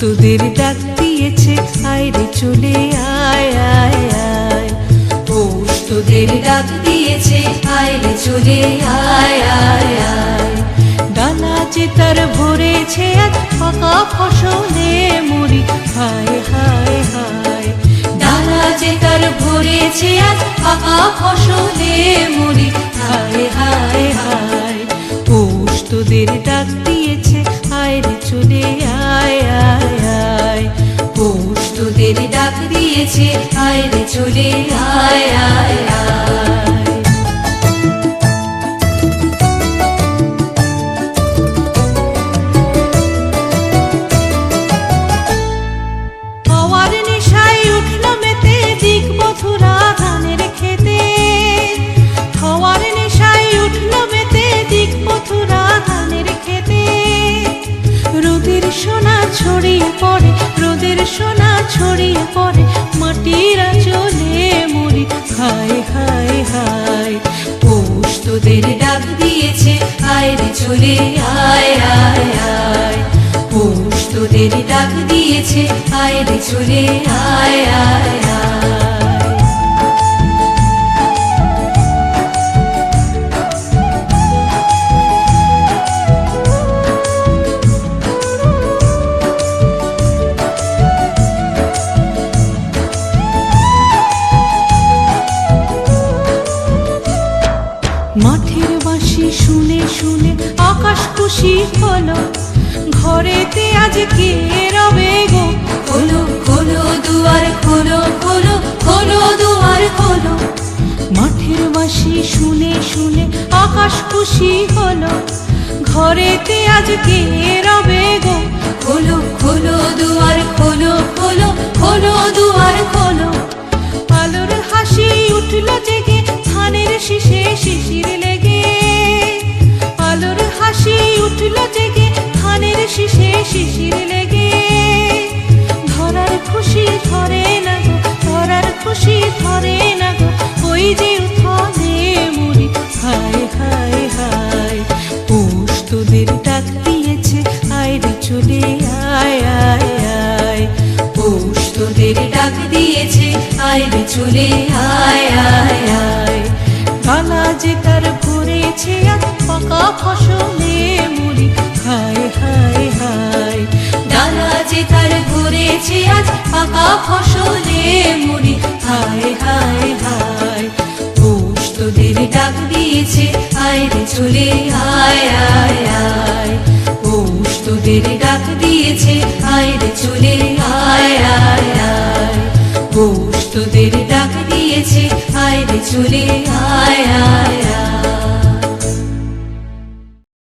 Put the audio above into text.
তোদের ডাক দিয়েছে আয় রে চলে আয় আয় আয়। পৌষ তোদের ডাক দিয়েছে আয় রে চলে আয় আয় আয়। ডালা যে তার ভরেছে আজ পাকা ফসলে মরি হায় হায় হায়। ডালা যে তার ভরেছে আজ পাকা ফসলে মরি হায় হায় হায়। পৌষ তোদের ডাক দিয়েছে আয় রে চলে আয় আয় আয়। পৌষ তোদের ডাক দিয়েছে আয় রে চলে আয় আয় আয়। হাওয়ার নেশায় উঠল মেতে দিক বধুরা ধানের খেতে। হাওয়ার নেশায় উঠল মেতে দিক বধুরা ধানের খেতে। রোদের সোনা ছড়িয়ে পড়ে, রোদের সোনা ছড়িয়ে পড়ে, মাটির আঁচলে মরি হায় হায় হায়। পৌষ তোদের ডাক দিয়েছে আয় রে চলে আয় আয় আয়। পৌষ তোদের ডাক দিয়েছে আয় রে চলে আয় আয় আয়। মাঠের বাঁশি শুনে শুনে আকাশ খুশি হলো, ঘরেতে আজ কে রবে গো। খোলো খোলো দুয়ার খোলো খোলো খোলো দুয়ার খোলো। মাঠের বাঁশি শুনে শুনে আকাশ খুশি হলো, ঘরেতে আজ কে রবে গো। খোলো খোলো দুয়ার খোলো খোলো খোলো দুয়ার খোলো। আলোর হাসি উঠল জেগে ধানের শীষে শিশির লেগে। আলোর হাসি উঠল জেগে ধানের শীষে শিশির লেগে। ধরার খুশি ধরে না গো, ধরার খুশি ধরে না গো, ওই যে উঠনে মরি হায় হায় হায়। পৌষ তোদের ডাক দিয়েছে আয় রে চলে আয় আয় আয়। পৌষ তোদের ডাক দিয়েছে আয় রে চলে আয় আয় আয়। ডালা যে তার ভরেছে আজ পাকা ফসলে মরি হায় হায় হায়। ডালা যে তার ভরেছে আজ পাকা ফসলে মরি হায় হায় হায়। পৌষ তোদের ডাক দিয়েছে আয় রে চলে আয় আয় আয়। পৌষ তোদের ডাক দিয়েছে আয় রে চলে আয় আয় আয়। পৌষ তোদের ডাক দিয়েছে আয় রে চলে আয়।